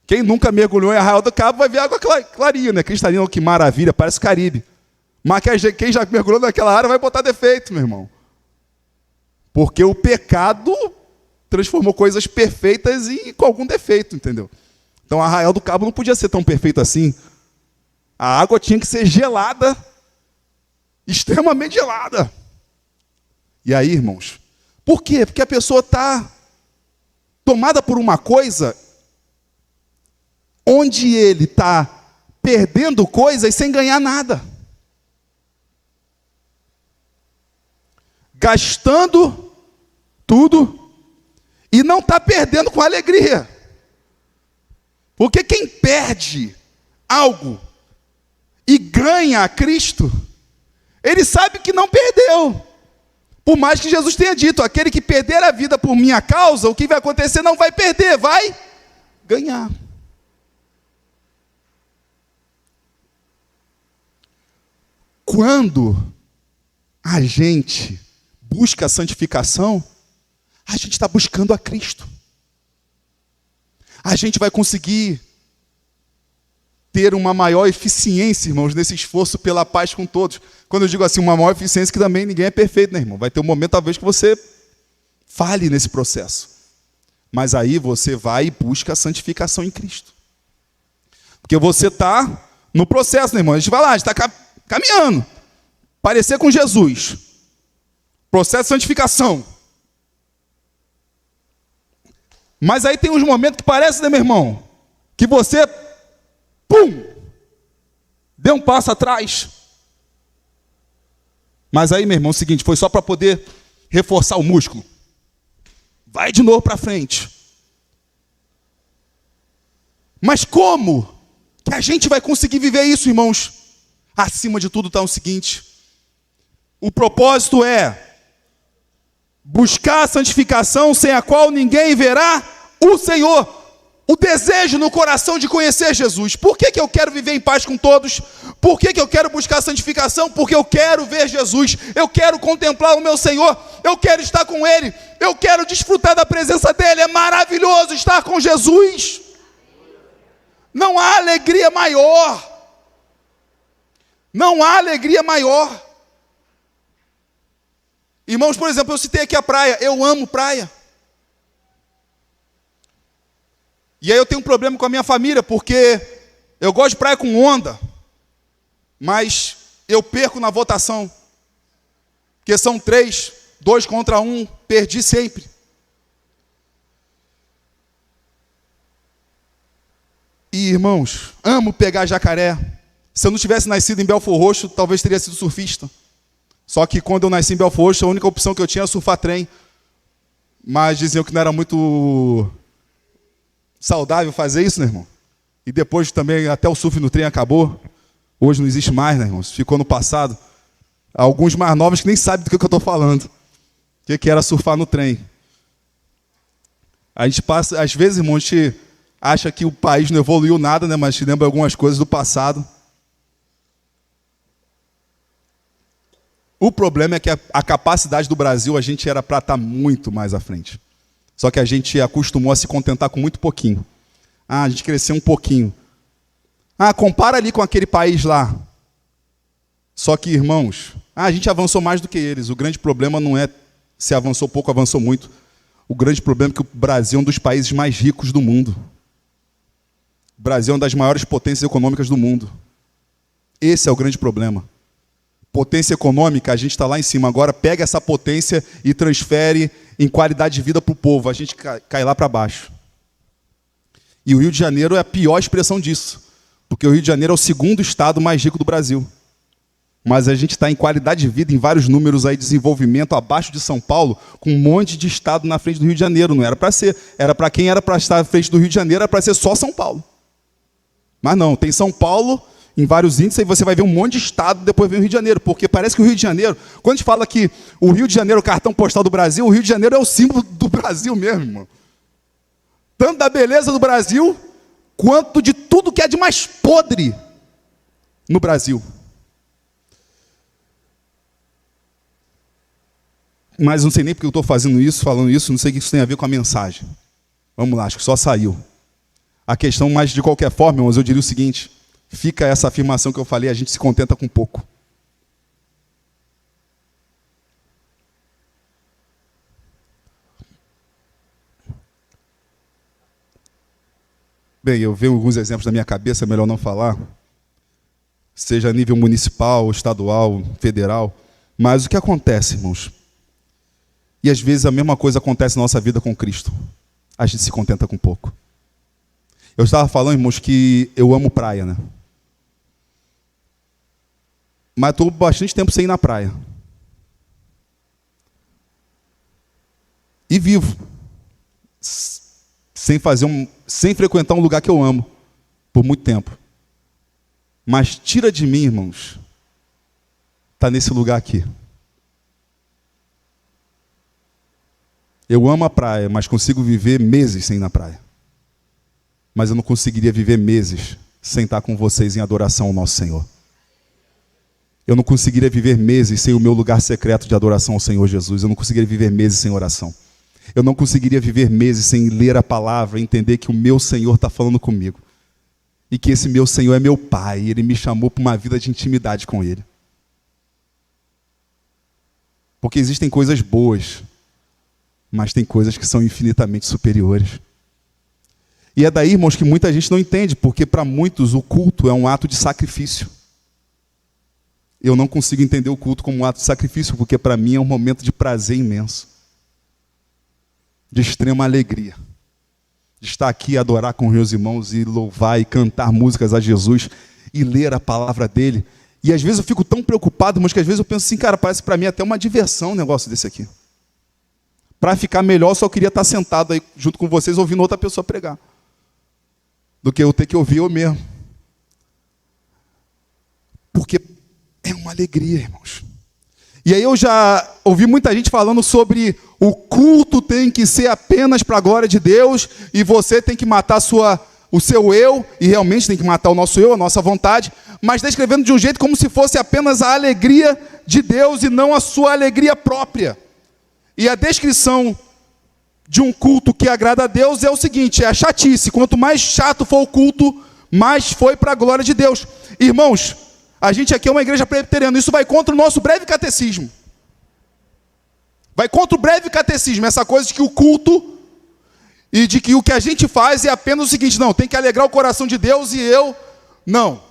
Quem nunca mergulhou em Arraial do Cabo vai ver água clarinha, né? Cristalina, que maravilha, parece Caribe. Mas quem já mergulhou naquela área vai botar defeito, meu irmão. Porque o pecado transformou coisas perfeitas com algum defeito, entendeu? Então, Arraial do Cabo não podia ser tão perfeito assim. A água tinha que ser gelada, extremamente gelada. E aí, irmãos, por quê? Porque a pessoa está tomada por uma coisa onde ele está perdendo coisas sem ganhar nada. Gastando tudo e não está perdendo com alegria. Porque quem perde algo e ganha a Cristo, ele sabe que não perdeu. Por mais que Jesus tenha dito: aquele que perder a vida por minha causa, o que vai acontecer? Não vai perder, vai ganhar. Quando a gente busca a santificação, a gente está buscando a Cristo. A gente vai conseguir ter uma maior eficiência, irmãos, nesse esforço pela paz com todos. Quando eu digo assim, uma maior eficiência, que também ninguém é perfeito, né, irmão? Vai ter um momento, talvez, que você falhe nesse processo. Mas aí você vai e busca a santificação em Cristo. Porque você está no processo, né, irmão? A gente vai lá, a gente está caminhando. Parecer com Jesus. Processo de santificação. Mas aí tem uns momentos que parece, né, meu irmão? Que você, pum, deu um passo atrás. Mas aí, meu irmão, é o seguinte, foi só para poder reforçar o músculo. Vai de novo para frente. Mas como que a gente vai conseguir viver isso, irmãos? Acima de tudo está o seguinte. O propósito é buscar a santificação sem a qual ninguém verá o Senhor. O desejo no coração de conhecer Jesus. Por que eu quero viver em paz com todos? Por que eu quero buscar a santificação? Porque eu quero ver Jesus. Eu quero contemplar o meu Senhor. Eu quero estar com Ele. Eu quero desfrutar da presença dEle. É maravilhoso estar com Jesus. Não há alegria maior. Não há alegria maior. Irmãos, por exemplo, eu citei aqui a praia. Eu amo praia. E aí eu tenho um problema com a minha família, porque eu gosto de praia com onda, mas eu perco na votação. Porque são 3, 2 contra 1, perdi sempre. E irmãos, amo pegar jacaré. Se eu não tivesse nascido em Belfor Roxo, talvez teria sido surfista. Só que quando eu nasci em Belfor Roxo, a única opção que eu tinha era surfar trem. Mas diziam que não era muito saudável fazer isso, né, irmão? E depois também até o surf no trem acabou. Hoje não existe mais, né, irmãos? Ficou no passado. Alguns mais novos que nem sabem do que eu estou falando. O que era surfar no trem. A gente passa, às vezes, irmão, a gente acha que o país não evoluiu nada, né? Mas a gente lembra algumas coisas do passado. O problema é que a capacidade do Brasil, a gente era para estar muito mais à frente. Só que a gente acostumou a se contentar com muito pouquinho. A gente cresceu um pouquinho. Compara ali com aquele país lá. Só que, irmãos, a gente avançou mais do que eles. O grande problema não é se avançou pouco, avançou muito. O grande problema é que o Brasil é um dos países mais ricos do mundo. O Brasil é uma das maiores potências econômicas do mundo. Esse é o grande problema. Potência econômica, a gente está lá em cima. Agora pega essa potência e transfere em qualidade de vida para o povo. A gente cai lá para baixo. E o Rio de Janeiro é a pior expressão disso. Porque o Rio de Janeiro é o segundo estado mais rico do Brasil. Mas a gente está em qualidade de vida, em vários números aí, desenvolvimento abaixo de São Paulo, com um monte de estado na frente do Rio de Janeiro. Não era para ser. Era para quem era para estar na frente do Rio de Janeiro, era para ser só São Paulo. Mas não, tem São Paulo em vários índices, aí você vai ver um monte de estado, depois vem o Rio de Janeiro, porque parece que o Rio de Janeiro, quando a gente fala que o Rio de Janeiro é o cartão postal do Brasil, o Rio de Janeiro é o símbolo do Brasil mesmo, irmão. Tanto da beleza do Brasil, quanto de tudo que é de mais podre no Brasil. Mas não sei nem porque eu estou fazendo isso, falando isso, não sei o que isso tem a ver com a mensagem. Vamos lá, acho que só saiu. A questão, mas de qualquer forma, irmãos, eu diria o seguinte: fica essa afirmação que eu falei, a gente se contenta com pouco. Bem, eu vejo alguns exemplos na minha cabeça, é melhor não falar. Seja a nível municipal, estadual, federal. Mas o que acontece, irmãos? E às vezes a mesma coisa acontece na nossa vida com Cristo. A gente se contenta com pouco. Eu estava falando, irmãos, que eu amo praia, né? Mas estou bastante tempo sem ir na praia. E vivo. Sem frequentar um lugar que eu amo. Por muito tempo. Mas tira de mim, irmãos. Está nesse lugar aqui. Eu amo a praia, mas consigo viver meses sem ir na praia. Mas eu não conseguiria viver meses sem estar com vocês em adoração ao nosso Senhor. Eu não conseguiria viver meses sem o meu lugar secreto de adoração ao Senhor Jesus. Eu não conseguiria viver meses sem oração. Eu não conseguiria viver meses sem ler a palavra e entender que o meu Senhor está falando comigo. E que esse meu Senhor é meu Pai. E Ele me chamou para uma vida de intimidade com Ele. Porque existem coisas boas mas tem coisas que são infinitamente superiores. E é daí, irmãos, que muita gente não entende, porque para muitos o culto é um ato de sacrifício. Eu não consigo entender o culto como um ato de sacrifício, porque para mim é um momento de prazer imenso, de extrema alegria, de estar aqui e adorar com meus irmãos e louvar e cantar músicas a Jesus e ler a palavra dele. E às vezes eu fico tão preocupado, mas que às vezes eu penso assim, cara, parece para mim até uma diversão um negócio desse aqui. Para ficar melhor, eu só queria estar sentado aí junto com vocês ouvindo outra pessoa pregar, do que eu ter que ouvir eu mesmo. Porque é uma alegria, irmãos. E aí eu já ouvi muita gente falando sobre o culto tem que ser apenas para a glória de Deus e você tem que matar o seu eu, e realmente tem que matar o nosso eu, a nossa vontade, mas descrevendo de um jeito como se fosse apenas a alegria de Deus e não a sua alegria própria. E a descrição de um culto que agrada a Deus é o seguinte, é a chatice. Quanto mais chato for o culto, mais foi para a glória de Deus. Irmãos, a gente aqui é uma igreja presbiteriana, isso vai contra o nosso breve catecismo. Vai contra o breve catecismo, essa coisa de que o culto e de que o que a gente faz é apenas o seguinte, não, tem que alegrar o coração de Deus e eu, não.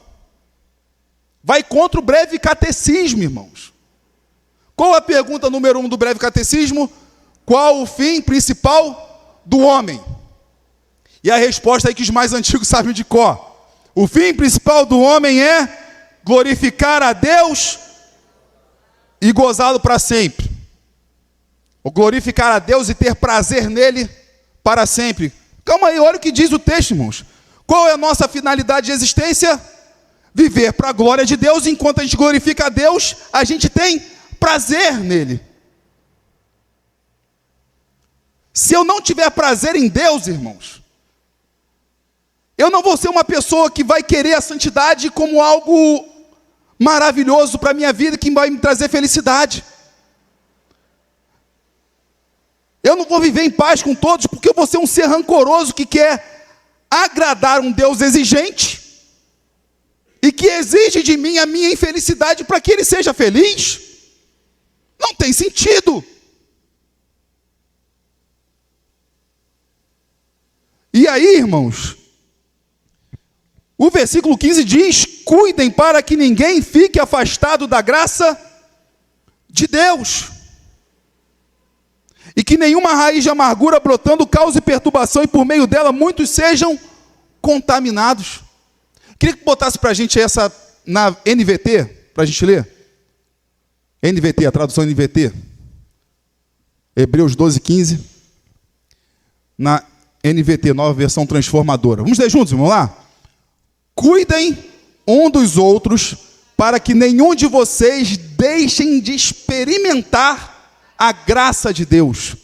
Vai contra o breve catecismo, irmãos. Qual a pergunta número 1 do breve catecismo? Qual o fim principal do homem? E a resposta aí que os mais antigos sabem de cor. O fim principal do homem é glorificar a Deus e gozá-lo para sempre. Ou glorificar a Deus e ter prazer nele para sempre. Calma aí, olha o que diz o texto, irmãos. Qual é a nossa finalidade de existência? Viver para a glória de Deus. Enquanto a gente glorifica a Deus, a gente tem prazer nele. Se eu não tiver prazer em Deus, irmãos, eu não vou ser uma pessoa que vai querer a santidade como algo maravilhoso para a minha vida, que vai me trazer felicidade. Eu não vou viver em paz com todos, porque eu vou ser um ser rancoroso que quer agradar um Deus exigente e que exige de mim a minha infelicidade para que Ele seja feliz. Não tem sentido. E aí, irmãos, o versículo 15 diz, cuidem para que ninguém fique afastado da graça de Deus. E que nenhuma raiz de amargura brotando cause perturbação e por meio dela muitos sejam contaminados. Queria que botasse para a gente essa na NVT, para a gente ler. NVT, a tradução NVT. Hebreus 12, 15. Na NVT, nova versão transformadora. Vamos ler juntos, vamos lá? Cuidem um dos outros para que nenhum de vocês deixem de experimentar a graça de Deus.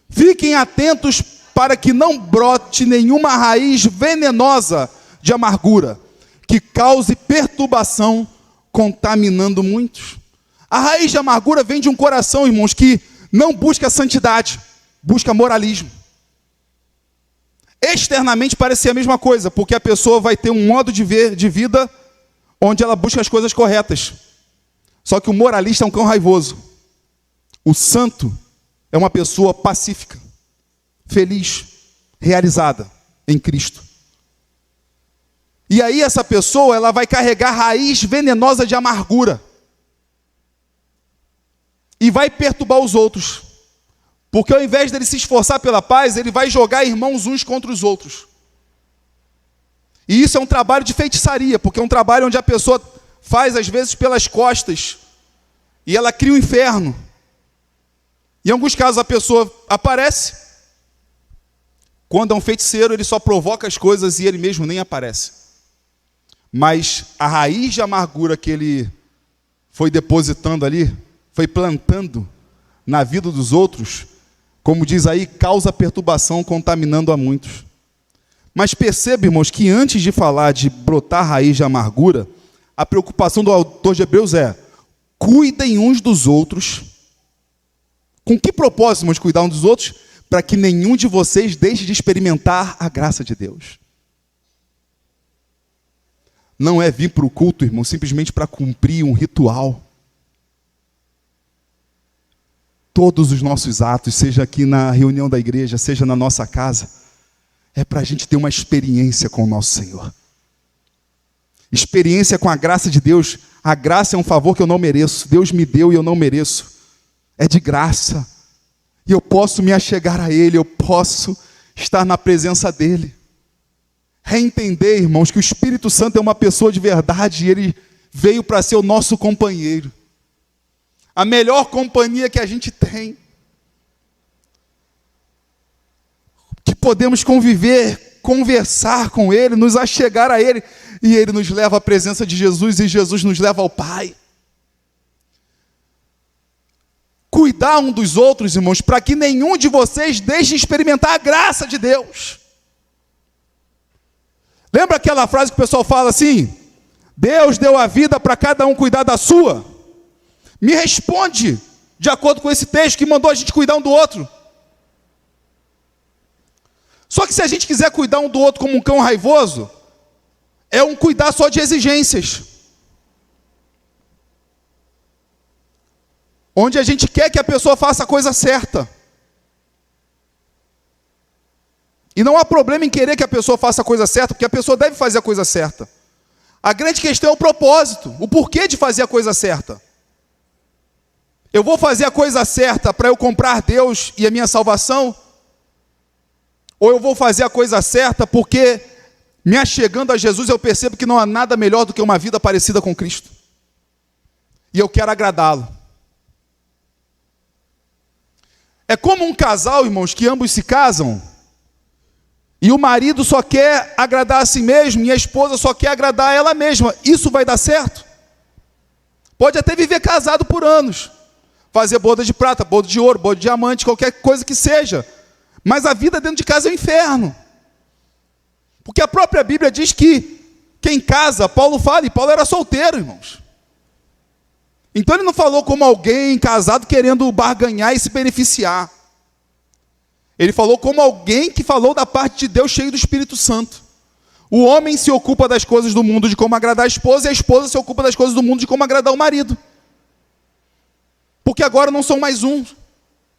Fiquem atentos para que não brote nenhuma raiz venenosa de amargura, que cause perturbação, contaminando muitos. A raiz de amargura vem de um coração, irmãos, que não busca santidade, busca moralismo. Externamente parece ser a mesma coisa, porque a pessoa vai ter um modo de vida onde ela busca as coisas corretas. Só que o moralista é um cão raivoso. O santo é uma pessoa pacífica, feliz, realizada em Cristo. E aí essa pessoa, ela vai carregar raiz venenosa de amargura. E vai perturbar os outros. Porque ao invés dele se esforçar pela paz, ele vai jogar irmãos uns contra os outros. E isso é um trabalho de feitiçaria, porque é um trabalho onde a pessoa faz às vezes pelas costas. E ela cria um inferno. Em alguns casos a pessoa aparece. Quando é um feiticeiro, ele só provoca as coisas e ele mesmo nem aparece. Mas a raiz de amargura que ele foi depositando ali, foi plantando na vida dos outros, como diz aí, causa perturbação, contaminando a muitos. Mas perceba, irmãos, que antes de falar de brotar raiz de amargura, a preocupação do autor de Hebreus é, cuidem uns dos outros. Com que propósito, irmãos, cuidar uns dos outros? Para que nenhum de vocês deixe de experimentar a graça de Deus. Não é vir para o culto, irmão, simplesmente para cumprir um ritual. todos os nossos atos, seja aqui na reunião da igreja, seja na nossa casa, é para a gente ter uma experiência com o nosso Senhor. Experiência com a graça de Deus. A graça é um favor que eu não mereço. Deus me deu e eu não mereço. É de graça. E eu posso me achegar a Ele, eu posso estar na presença dEle. Reentender, irmãos, que o Espírito Santo é uma pessoa de verdade e Ele veio para ser o nosso companheiro. A melhor companhia que a gente tem. Que podemos conviver, conversar com Ele, nos achegar a Ele. E Ele nos leva à presença de Jesus e Jesus nos leva ao Pai. Cuidar um dos outros, irmãos, para que nenhum de vocês deixe de experimentar a graça de Deus. Lembra aquela frase que o pessoal fala assim? Deus deu a vida para cada um cuidar da sua. Me responde, de acordo com esse texto que mandou a gente cuidar um do outro. Só que se a gente quiser cuidar um do outro como um cão raivoso, é um cuidar só de exigências. Onde a gente quer que a pessoa faça a coisa certa. E não há problema em querer que a pessoa faça a coisa certa, porque a pessoa deve fazer a coisa certa. A grande questão é o propósito, o porquê de fazer a coisa certa. Eu vou fazer a coisa certa para eu comprar Deus e a minha salvação? Ou eu vou fazer a coisa certa porque, me achegando a Jesus, eu percebo que não há nada melhor do que uma vida parecida com Cristo. E eu quero agradá-lo. É como um casal, irmãos, que ambos se casam, e o marido só quer agradar a si mesmo, e a esposa só quer agradar a ela mesma. Isso vai dar certo? Pode até viver casado por anos, fazer boda de prata, boda de ouro, boda de diamante, qualquer coisa que seja. Mas a vida dentro de casa é um inferno. Porque a própria Bíblia diz que quem casa, Paulo fala, e Paulo era solteiro, irmãos. Então ele não falou como alguém casado querendo barganhar e se beneficiar. Ele falou como alguém que falou da parte de Deus, cheio do Espírito Santo. O homem se ocupa das coisas do mundo de como agradar a esposa, e a esposa se ocupa das coisas do mundo de como agradar o marido. Porque agora não são mais um,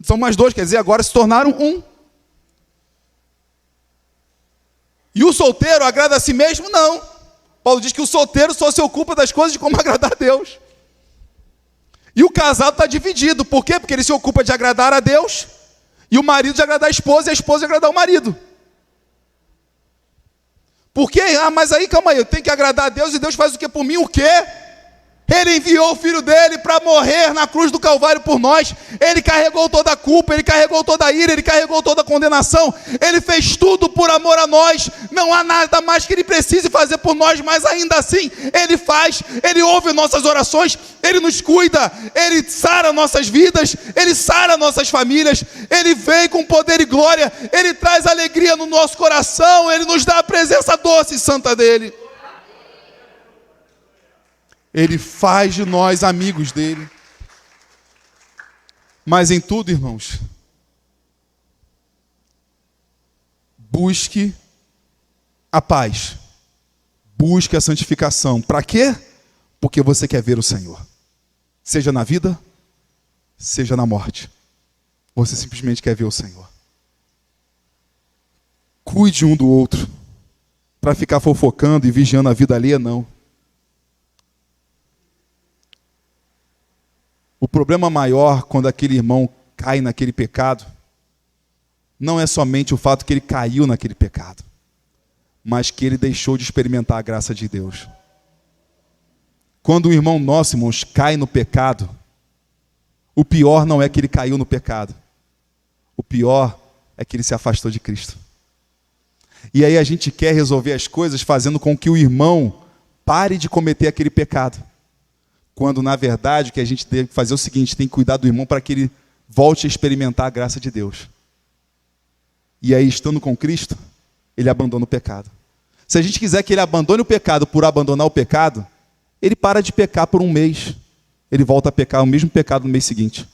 são mais dois, quer dizer, agora se tornaram um. E o solteiro agrada a si mesmo? Não. Paulo diz que o solteiro só se ocupa das coisas de como agradar a Deus. E o casado está dividido. Por quê? Porque ele se ocupa de agradar a Deus, e o marido de agradar a esposa, e a esposa de agradar o marido. Por quê? Mas aí, calma aí, eu tenho que agradar a Deus, e Deus faz o quê por mim? O quê? Ele enviou o Filho dele para morrer na cruz do Calvário por nós. Ele carregou toda a culpa, Ele carregou toda a ira, Ele carregou toda a condenação. Ele fez tudo por amor a nós. Não há nada mais que Ele precise fazer por nós, mas ainda assim Ele faz. Ele ouve nossas orações, Ele nos cuida, Ele sara nossas vidas, Ele sara nossas famílias. Ele vem com poder e glória, Ele traz alegria no nosso coração, Ele nos dá a presença doce e santa dEle. Ele faz de nós amigos dele. Mas em tudo, irmãos, busque a paz. Busque a santificação. Para quê? Porque você quer ver o Senhor. Seja na vida, seja na morte. Você simplesmente quer ver o Senhor. Cuide um do outro. Para ficar fofocando e vigiando a vida alheia, não. O problema maior quando aquele irmão cai naquele pecado não é somente o fato que ele caiu naquele pecado, mas que ele deixou de experimentar a graça de Deus. Quando um irmão nosso, irmãos, cai no pecado, o pior não é que ele caiu no pecado. O pior é que ele se afastou de Cristo. E aí a gente quer resolver as coisas fazendo com que o irmão pare de cometer aquele pecado. Quando, na verdade, o que a gente tem que fazer é o seguinte, tem que cuidar do irmão para que ele volte a experimentar a graça de Deus. E aí, estando com Cristo, ele abandona o pecado. Se a gente quiser que ele abandone o pecado por abandonar o pecado, ele para de pecar por um mês. Ele volta a pecar o mesmo pecado no mês seguinte.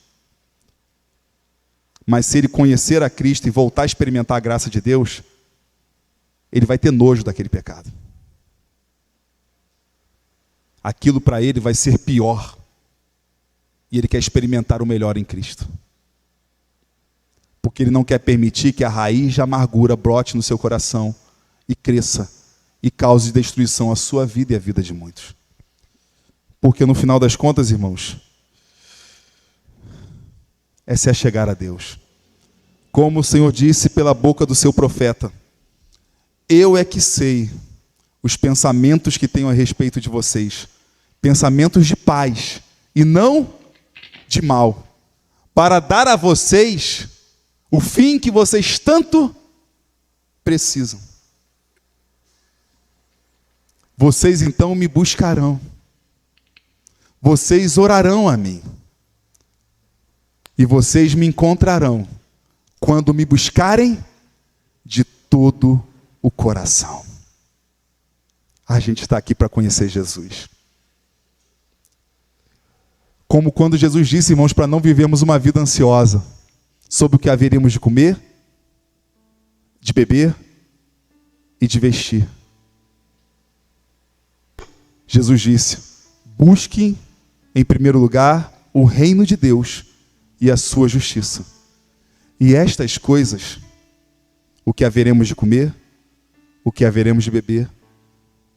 Mas se ele conhecer a Cristo e voltar a experimentar a graça de Deus, ele vai ter nojo daquele pecado. Aquilo para ele vai ser pior. E ele quer experimentar o melhor em Cristo. Porque Ele não quer permitir que a raiz de amargura brote no seu coração e cresça e cause destruição à sua vida e à vida de muitos. Porque no final das contas, irmãos, é se achegar a Deus. Como o Senhor disse pela boca do seu profeta: eu é que sei os pensamentos que tenho a respeito de vocês, pensamentos de paz e não de mal, para dar a vocês o fim que vocês tanto precisam. Vocês então me buscarão, vocês orarão a mim, e vocês me encontrarão quando me buscarem de todo o coração. A gente está aqui para conhecer Jesus. Como quando Jesus disse, irmãos, para não vivermos uma vida ansiosa sobre o que haveríamos de comer, de beber e de vestir. Jesus disse: busquem em primeiro lugar o reino de Deus e a sua justiça. E estas coisas, o que haveremos de comer, o que haveremos de beber,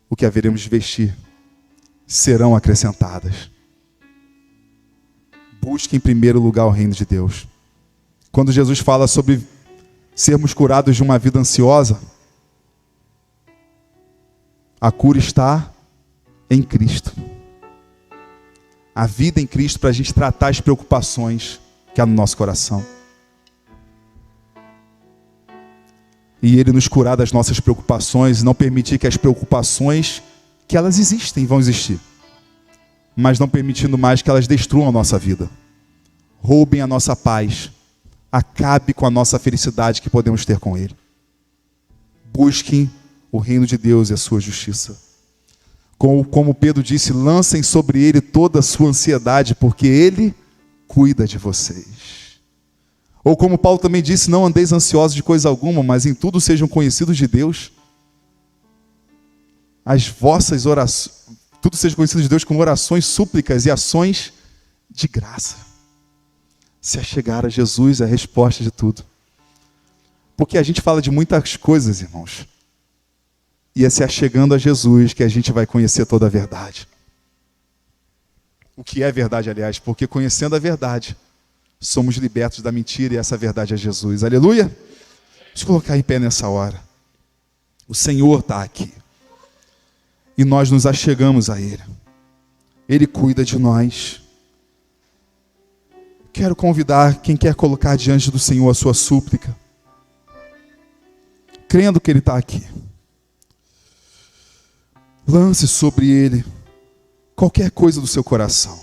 o que haveremos de vestir, serão acrescentadas. Busque em primeiro lugar o reino de Deus. Quando Jesus fala sobre sermos curados de uma vida ansiosa, a cura está em Cristo. A vida em Cristo para a gente tratar as preocupações que há no nosso coração. E Ele nos curar das nossas preocupações e não permitir que as preocupações, que elas existem, vão existir, mas não permitindo mais que elas destruam a nossa vida, roubem a nossa paz, acabe com a nossa felicidade que podemos ter com Ele. Busquem o reino de Deus e a sua justiça. Como Pedro disse, lancem sobre Ele toda a sua ansiedade, porque Ele cuida de vocês. Ou como Paulo também disse, não andeis ansiosos de coisa alguma, mas em tudo sejam conhecidos de Deus. As vossas orações, tudo seja conhecido de Deus com orações, súplicas e ações de graça. Se achegar a Jesus é a resposta de tudo. Porque a gente fala de muitas coisas, irmãos. E é se achegando a Jesus que a gente vai conhecer toda a verdade. O que é verdade, aliás? Porque conhecendo a verdade, somos libertos da mentira e essa verdade é Jesus. Aleluia? Vamos colocar em pé nessa hora. O Senhor está aqui. E nós nos achegamos a Ele. Ele cuida de nós. Quero convidar quem quer colocar diante do Senhor a sua súplica, crendo que Ele está aqui. Lance sobre Ele qualquer coisa do seu coração.